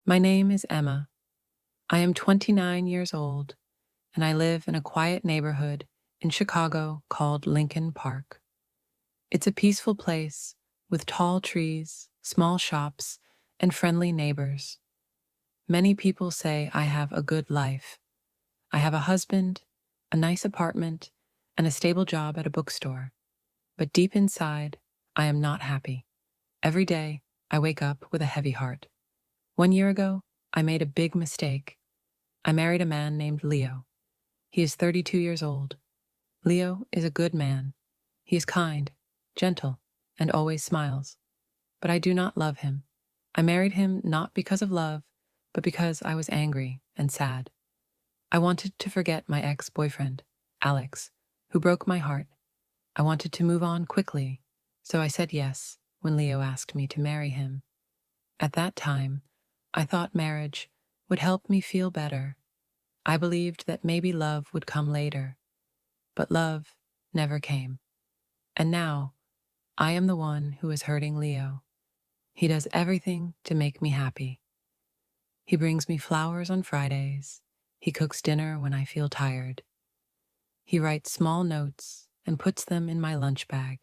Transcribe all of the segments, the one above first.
My name is Emma. I am 29 years old, and I live in a quiet neighborhood in Chicago called Lincoln Park. It's a peaceful place with tall trees, small shops, and friendly neighbors. Many people say I have a good life. I have a husband, a nice apartment, and a stable job at a bookstore. But deep inside, I am not happy. Every day, I wake up with a heavy heart. 1 year ago, I made a big mistake. I married a man named Leo. He is 32 years old. Leo is a good man. He is kind, gentle, and always smiles. But I do not love him. I married him not because of love, but because I was angry and sad. I wanted to forget my ex-boyfriend, Alex, who broke my heart. I wanted to move on quickly, so I said yes when Leo asked me to marry him. At that time, I thought marriage would help me feel better. I believed that maybe love would come later, but love never came. And now, I am the one who is hurting Leo. He does everything to make me happy. He brings me flowers on Fridays. He cooks dinner when I feel tired. He writes small notes and puts them in my lunch bag.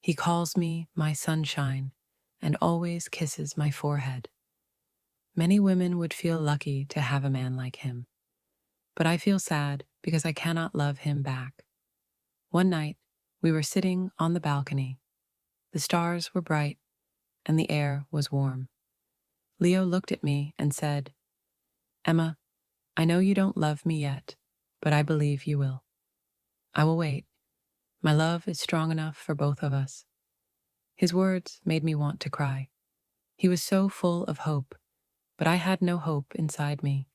He calls me my sunshine and always kisses my forehead. Many women would feel lucky to have a man like him, but I feel sad because I cannot love him back. One night, we were sitting on the balcony. The stars were bright, and the air was warm. Leo looked at me and said, "Emma, I know you don't love me yet, but I believe you will. I will wait. My love is strong enough for both of us." His words made me want to cry. He was so full of hope, but I had no hope inside me.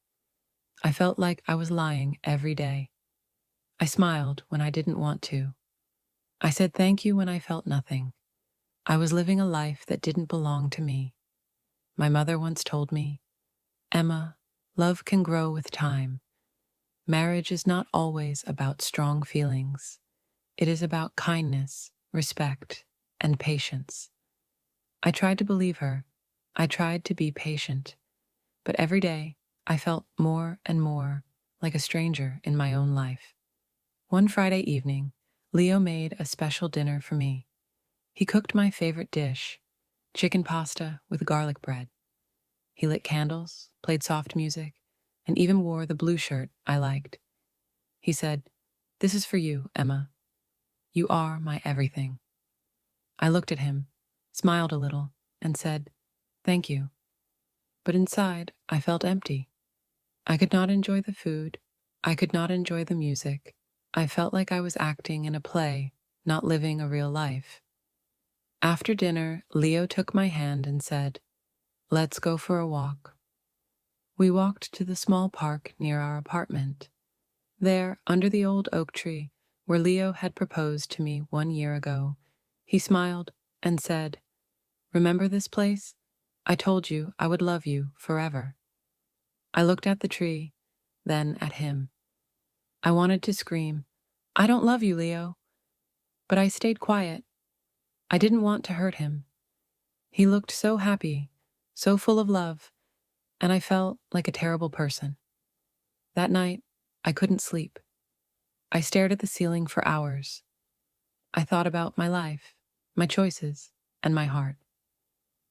I felt like I was lying every day. I smiled when I didn't want to. I said thank you when I felt nothing. I was living a life that didn't belong to me. My mother once told me, "Emma, love can grow with time. Marriage is not always about strong feelings. It is about kindness, respect, and patience." I tried to believe her. I tried to be patient. But every day, I felt more and more like a stranger in my own life. One Friday evening, Leo made a special dinner for me. He cooked my favorite dish, chicken pasta with garlic bread. He lit candles, played soft music, and even wore the blue shirt I liked. He said, "This is for you, Emma. You are my everything." I looked at him, smiled a little, and said, "Thank you." But inside, I felt empty. I could not enjoy the food. I could not enjoy the music. I felt like I was acting in a play, not living a real life. After dinner, Leo took my hand and said, "Let's go for a walk." We walked to the small park near our apartment. There, under the old oak tree, where Leo had proposed to me 1 year ago, he smiled and said, "Remember this place? I told you I would love you forever." I looked at the tree, then at him. I wanted to scream, "I don't love you, Leo." But I stayed quiet. I didn't want to hurt him. He looked so happy, so full of love, and I felt like a terrible person. That night, I couldn't sleep. I stared at the ceiling for hours. I thought about my life, my choices, and my heart.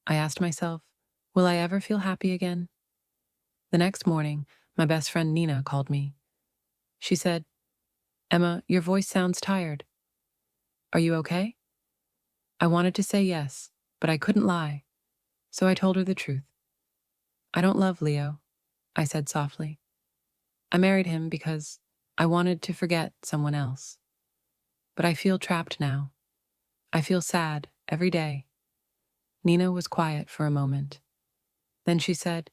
I asked myself, will I ever feel happy again? The next morning, my best friend Nina called me. She said, "Emma, your voice sounds tired. Are you okay?" I wanted to say yes, but I couldn't lie, so I told her the truth. "I don't love Leo," I said softly. "I married him because I wanted to forget someone else. But I feel trapped now. I feel sad every day." Nina was quiet for a moment. Then she said,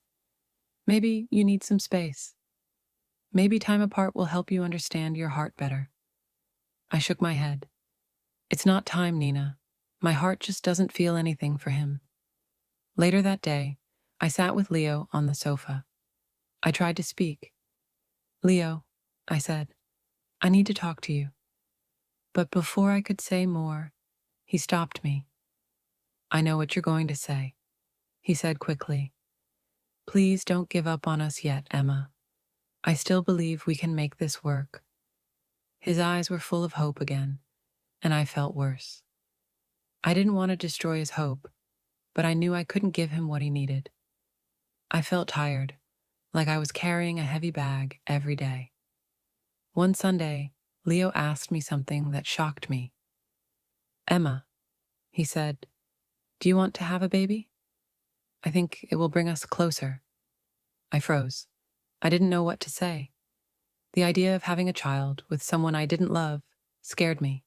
"Maybe you need some space. Maybe time apart will help you understand your heart better." I shook my head. "It's not time, Nina. My heart just doesn't feel anything for him." Later that day, I sat with Leo on the sofa. I tried to speak. "Leo," I said, "I need to talk to you." But before I could say more, he stopped me. "I know what you're going to say," he said quickly. Please don't give up on us yet, Emma. I still believe we can make this work. His eyes were full of hope again, and I felt worse. I didn't want to destroy his hope, but I knew I couldn't give him what he needed. I felt tired, like I was carrying a heavy bag every day. One Sunday, Leo asked me something that shocked me. Emma, he said, do you want to have a baby? I think it will bring us closer. I froze. I didn't know what to say. The idea of having a child with someone I didn't love scared me.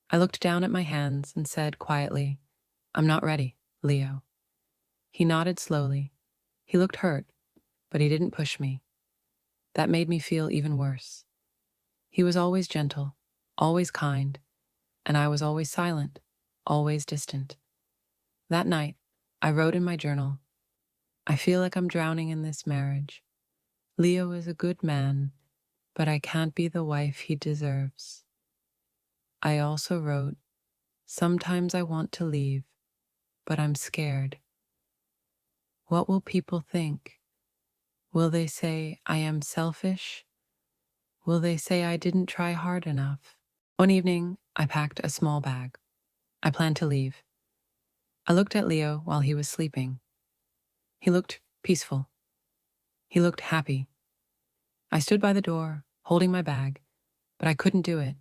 I looked down at my hands and said quietly, I'm not ready, Leo. He nodded slowly. He looked hurt, but he didn't push me. That made me feel even worse. He was always gentle, always kind, and I was always silent, always distant. That night, I wrote in my journal, I feel like I'm drowning in this marriage. Leo is a good man, but I can't be the wife he deserves. I also wrote, sometimes I want to leave, but I'm scared. What will people think? Will they say I am selfish? Will they say I didn't try hard enough? One evening, I packed a small bag. I planned to leave. I looked at Leo while he was sleeping. He looked peaceful. He looked happy. I stood by the door, holding my bag, but I couldn't do it.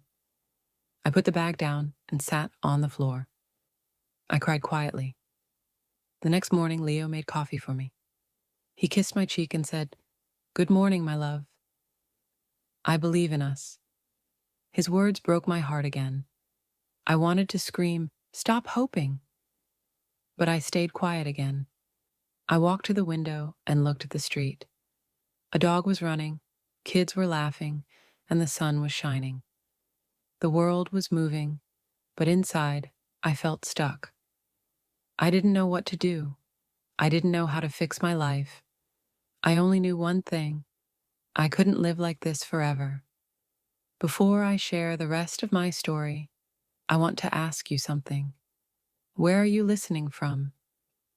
I put the bag down and sat on the floor. I cried quietly. The next morning, Leo made coffee for me. He kissed my cheek and said, Good morning, my love. I believe in us. His words broke my heart again. I wanted to scream, Stop hoping. But I stayed quiet again. I walked to the window and looked at the street. A dog was running, kids were laughing, and the sun was shining. The world was moving, but inside, I felt stuck. I didn't know what to do. I didn't know how to fix my life. I only knew one thing. I couldn't live like this forever. Before I share the rest of my story, I want to ask you something. Where are you listening from?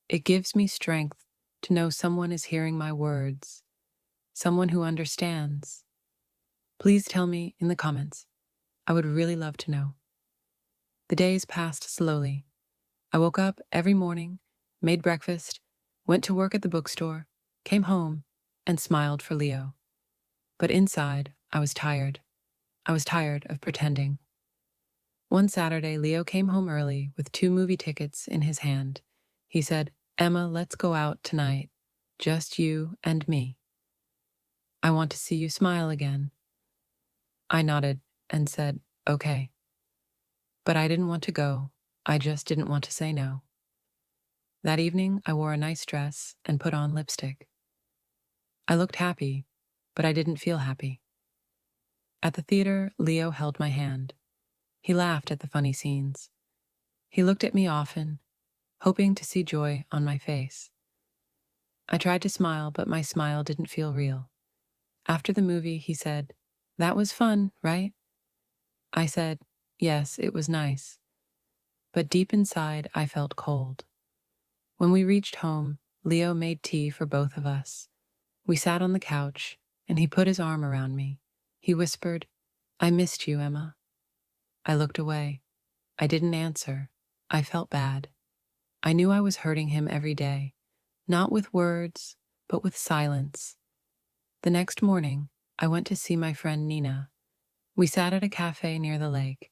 It gives me strength to know someone is hearing my words, someone who understands. Please tell me in the comments. I would really love to know. The days passed slowly. I woke up every morning, made breakfast, went to work at the bookstore, came home, and smiled for Leo. But inside, I was tired. I was tired of pretending. One Saturday, Leo came home early with 2 movie tickets in his hand. He said, Emma, let's go out tonight. Just you and me. I want to see you smile again. I nodded and said, okay. But I didn't want to go. I just didn't want to say no. That evening, I wore a nice dress and put on lipstick. I looked happy, but I didn't feel happy. At the theater, Leo held my hand. He laughed at the funny scenes. He looked at me often, hoping to see joy on my face. I tried to smile, but my smile didn't feel real. After the movie, he said, That was fun, right? I said, Yes, it was nice. But deep inside, I felt cold. When we reached home, Leo made tea for both of us. We sat on the couch, and he put his arm around me. He whispered, I missed you, Emma. I looked away. I didn't answer. I felt bad. I knew I was hurting him every day, not with words, but with silence. The next morning, I went to see my friend Nina. We sat at a cafe near the lake.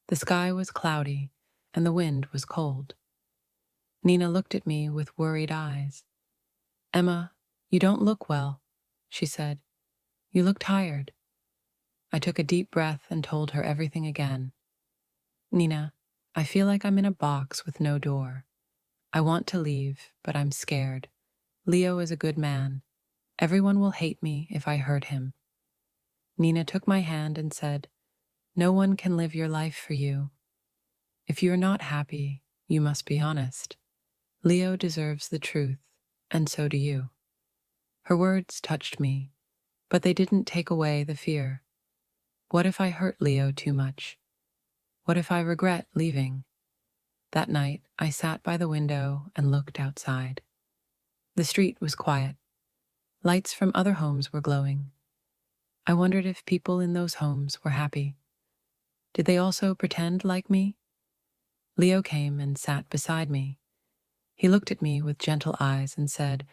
The sky was cloudy, and the wind was cold. Nina looked at me with worried eyes. Emma, you don't look well, she said. You look tired. I took a deep breath and told her everything again. Nina, I feel like I'm in a box with no door. I want to leave, but I'm scared. Leo is a good man. Everyone will hate me if I hurt him. Nina took my hand and said, No one can live your life for you. If you're not happy, you must be honest. Leo deserves the truth, and so do you. Her words touched me, but they didn't take away the fear. What if I hurt Leo too much? What if I regret leaving? That night, I sat by the window and looked outside. The street was quiet. Lights from other homes were glowing. I wondered if people in those homes were happy. Did they also pretend like me? Leo came and sat beside me. He looked at me with gentle eyes and said,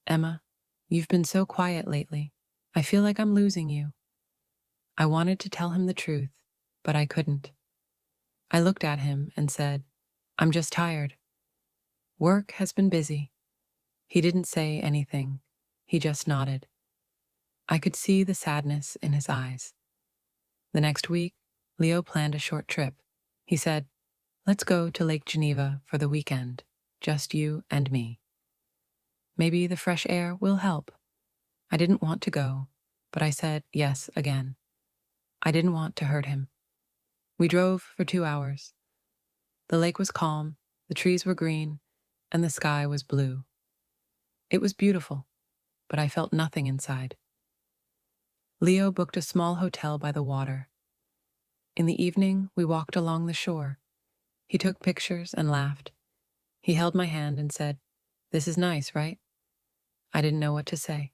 "Emma, you've been so quiet lately. I feel like I'm losing you." I wanted to tell him the truth, but I couldn't. I looked at him and said, "I'm just tired. Work has been busy." He didn't say anything. He just nodded. I could see the sadness in his eyes. The next week, Leo planned a short trip. He said, "Let's go to Lake Geneva for the weekend, just you and me. Maybe the fresh air will help." I didn't want to go, but I said yes again. I didn't want to hurt him. We drove for 2 hours. The lake was calm, the trees were green, and the sky was blue. It was beautiful, but I felt nothing inside. Leo booked a small hotel by the water. In the evening, we walked along the shore. He took pictures and laughed. He held my hand and said, "This is nice, right?" I didn't know what to say.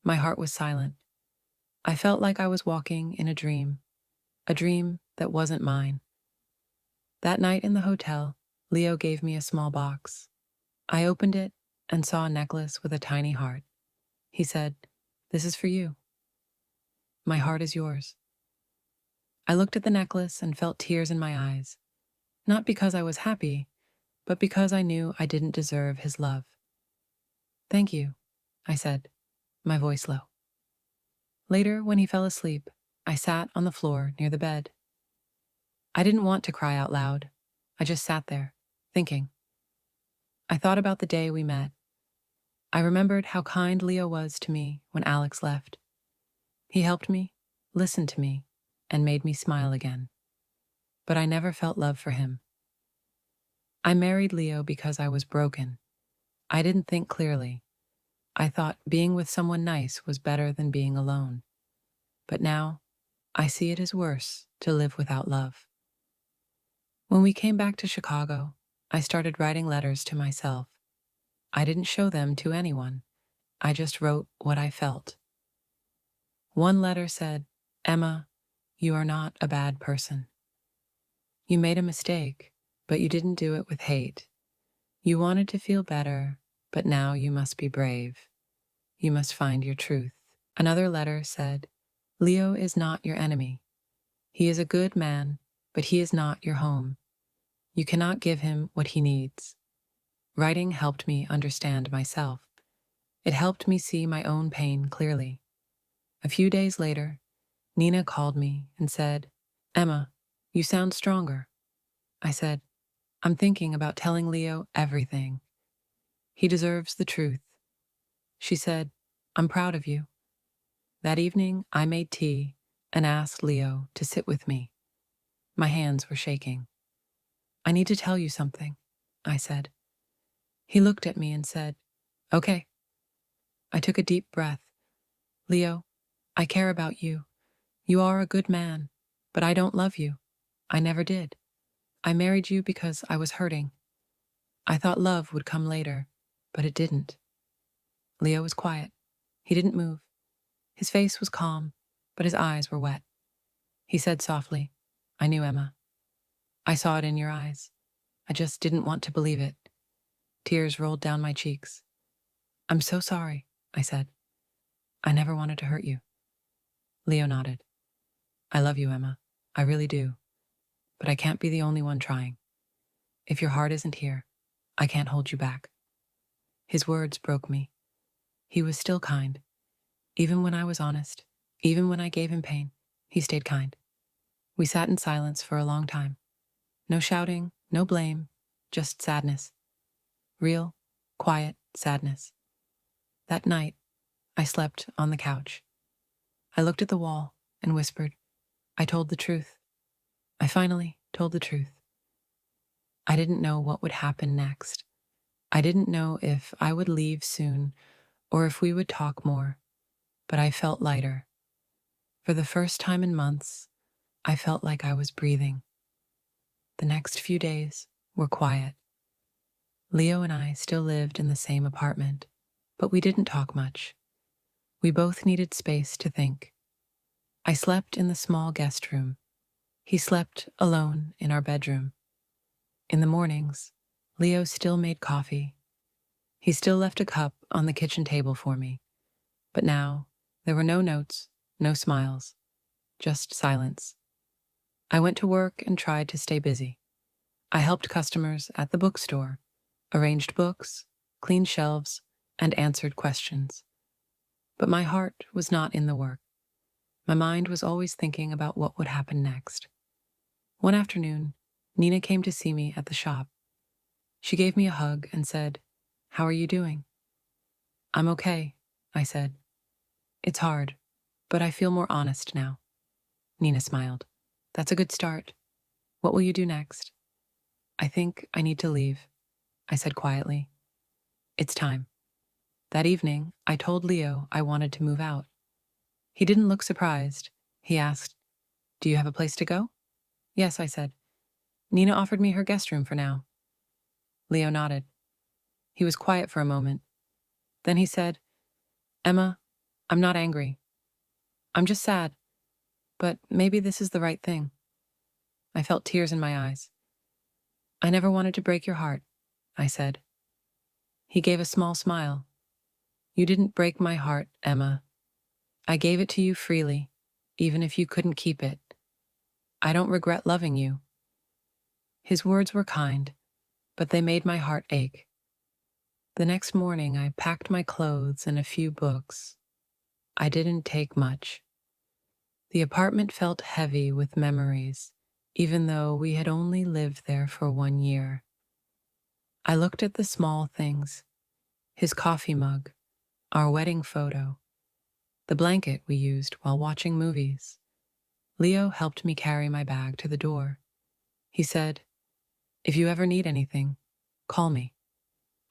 My heart was silent. I felt like I was walking in a dream that wasn't mine. That night in the hotel, Leo gave me a small box. I opened it and saw a necklace with a tiny heart. He said, "This is for you. My heart is yours." I looked at the necklace and felt tears in my eyes, not because I was happy, but because I knew I didn't deserve his love. "Thank you," I said, my voice low. Later, when he fell asleep, I sat on the floor near the bed. I didn't want to cry out loud. I just sat there, thinking. I thought about the day we met. I remembered how kind Leo was to me when Alex left. He helped me, listened to me, and made me smile again. But I never felt love for him. I married Leo because I was broken. I didn't think clearly. I thought being with someone nice was better than being alone. But now, I see it as worse to live without love. When we came back to Chicago, I started writing letters to myself. I didn't show them to anyone. I just wrote what I felt. One letter said, "Emma, you are not a bad person. You made a mistake, but you didn't do it with hate. You wanted to feel better, but now you must be brave. You must find your truth." Another letter said, "Leo is not your enemy. He is a good man, but he is not your home. You cannot give him what he needs." Writing helped me understand myself. It helped me see my own pain clearly. A few days later, Nina called me and said, "Emma, you sound stronger." I said, "I'm thinking about telling Leo everything. He deserves the truth." She said, "I'm proud of you." That evening, I made tea and asked Leo to sit with me. My hands were shaking. "I need to tell you something," I said. He looked at me and said, "Okay." I took a deep breath. "Leo, I care about you. You are a good man, but I don't love you. I never did. I married you because I was hurting. I thought love would come later, but it didn't." Leo was quiet. He didn't move. His face was calm, but his eyes were wet. He said softly, "I knew, Emma. I saw it in your eyes. I just didn't want to believe it." Tears rolled down my cheeks. "I'm so sorry," I said. "I never wanted to hurt you." Leo nodded. "I love you, Emma. I really do. But I can't be the only one trying. If your heart isn't here, I can't hold you back." His words broke me. He was still kind. Even when I was honest, even when I gave him pain, he stayed kind. We sat in silence for a long time. No shouting, no blame, just sadness. Real, quiet sadness. That night, I slept on the couch. I looked at the wall and whispered, "I told the truth. I finally told the truth." I didn't know what would happen next. I didn't know if I would leave soon or if we would talk more, but I felt lighter. For the first time in months, I felt like I was breathing. The next few days were quiet. Leo and I still lived in the same apartment, but we didn't talk much. We both needed space to think. I slept in the small guest room. He slept alone in our bedroom. In the mornings, Leo still made coffee. He still left a cup on the kitchen table for me. But now, there were no notes, no smiles, just silence. I went to work and tried to stay busy. I helped customers at the bookstore, arranged books, cleaned shelves, and answered questions. But my heart was not in the work. My mind was always thinking about what would happen next. One afternoon, Nina came to see me at the shop. She gave me a hug and said, "How are you doing?" "I'm okay," I said. "It's hard, but I feel more honest now." Nina smiled. "That's a good start. What will you do next?" "I think I need to leave," I said quietly. "It's time." That evening, I told Leo I wanted to move out. He didn't look surprised. He asked, "Do you have a place to go?" "Yes," I said. "Nina offered me her guest room for now." Leo nodded. He was quiet for a moment. Then he said, "Emma, I'm not angry. I'm just sad. But maybe this is the right thing." I felt tears in my eyes. "I never wanted to break your heart," I said. He gave a small smile. "You didn't break my heart, Emma. I gave it to you freely, even if you couldn't keep it. I don't regret loving you." His words were kind, but they made my heart ache. The next morning, I packed my clothes and a few books. I didn't take much. The apartment felt heavy with memories, even though we had only lived there for 1 year. I looked at the small things: his coffee mug, our wedding photo, the blanket we used while watching movies. Leo helped me carry my bag to the door. He said, "If you ever need anything, call me."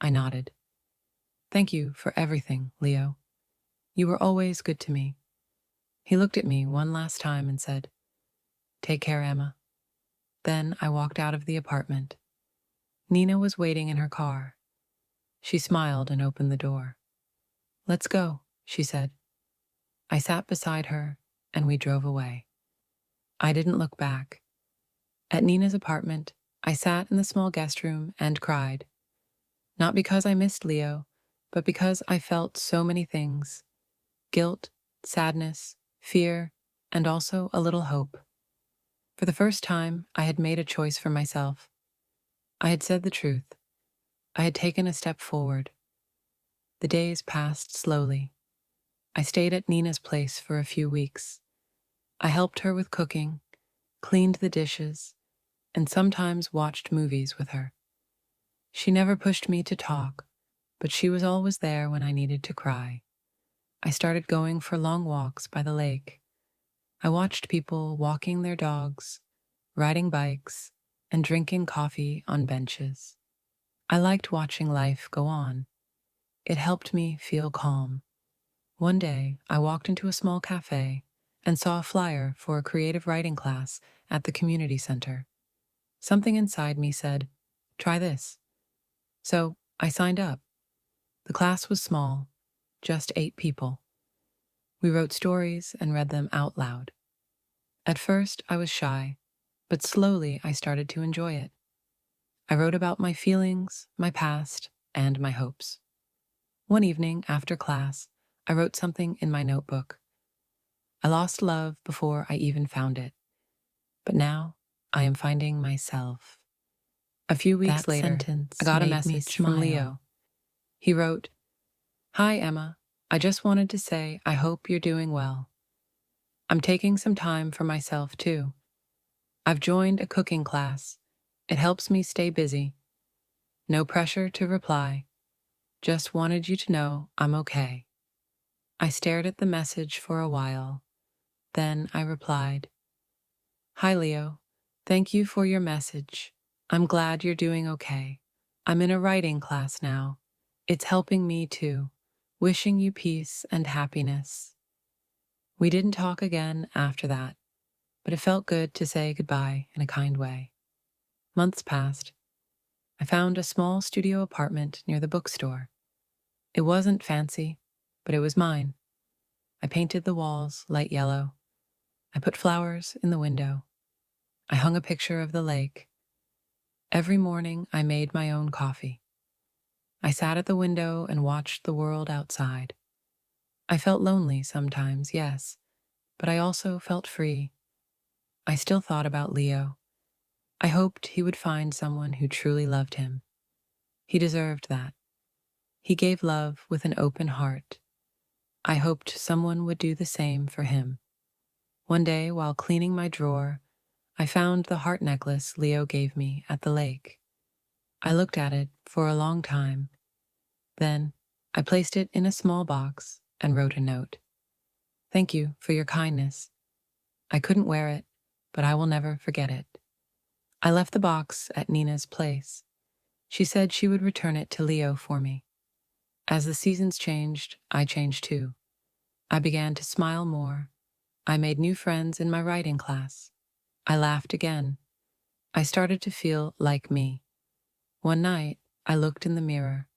I nodded. "Thank you for everything, Leo. You were always good to me." He looked at me one last time and said, "Take care, Emma." Then I walked out of the apartment. Nina was waiting in her car. She smiled and opened the door. "Let's go," she said. I sat beside her, and we drove away. I didn't look back. At Nina's apartment, I sat in the small guest room and cried. Not because I missed Leo, but because I felt so many things: guilt, sadness, fear, and also a little hope. For the first time, I had made a choice for myself. I had said the truth. I had taken a step forward. The days passed slowly. I stayed at Nina's place for a few weeks. I helped her with cooking, cleaned the dishes, and sometimes watched movies with her. She never pushed me to talk, but she was always there when I needed to cry. I started going for long walks by the lake. I watched people walking their dogs, riding bikes, and drinking coffee on benches. I liked watching life go on. It helped me feel calm. One day, I walked into a small cafe and saw a flyer for a creative writing class at the community center. Something inside me said, "Try this." So I signed up. The class was small, just 8 people. We wrote stories and read them out loud. At first, I was shy, but slowly I started to enjoy it. I wrote about my feelings, my past, and my hopes. One evening after class, I wrote something in my notebook. I lost love before I even found it, but now I am finding myself. A few weeks That later, sentence I got a made me message from Leo. smile. He wrote, "Hi, Emma. I just wanted to say I hope you're doing well. I'm taking some time for myself, too. I've joined a cooking class. It helps me stay busy. No pressure to reply. Just wanted you to know I'm okay." I stared at the message for a while. Then I replied, "Hi, Leo. Thank you for your message. I'm glad you're doing okay. I'm in a writing class now. It's helping me too. Wishing you peace and happiness." We didn't talk again after that, but it felt good to say goodbye in a kind way. Months passed. I found a small studio apartment near the bookstore. It wasn't fancy, but it was mine. I painted the walls light yellow. I put flowers in the window. I hung a picture of the lake. Every morning, I made my own coffee. I sat at the window and watched the world outside. I felt lonely sometimes, yes, but I also felt free. I still thought about Leo. I hoped he would find someone who truly loved him. He deserved that. He gave love with an open heart. I hoped someone would do the same for him. One day, while cleaning my drawer, I found the heart necklace Leo gave me at the lake. I looked at it for a long time. Then, I placed it in a small box and wrote a note. Thank you for your kindness. I couldn't wear it, but I will never forget it. I left the box at Nina's place. She said she would return it to Leo for me. As the seasons changed, I changed too. I began to smile more. I made new friends in my writing class. I laughed again. I started to feel like me. One night, I looked in the mirror.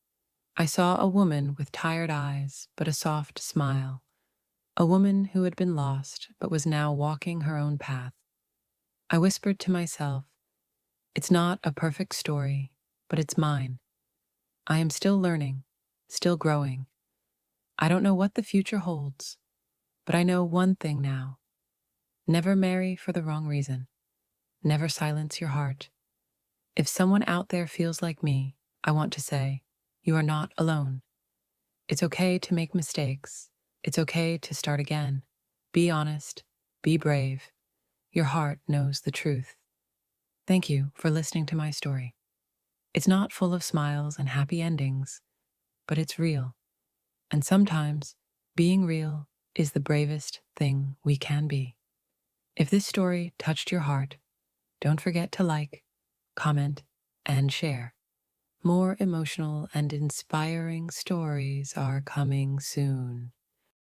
I saw a woman with tired eyes but a soft smile. A woman who had been lost but was now walking her own path. I whispered to myself, it's not a perfect story, but it's mine. I am still learning, still growing. I don't know what the future holds, but I know one thing now. Never marry for the wrong reason. Never silence your heart. If someone out there feels like me, I want to say, you are not alone. It's okay to make mistakes. It's okay to start again. Be honest. Be brave. Your heart knows the truth. Thank you for listening to my story. It's not full of smiles and happy endings, but it's real. And sometimes, being real is the bravest thing we can be. If this story touched your heart, don't forget to like, comment, and share. More emotional and inspiring stories are coming soon.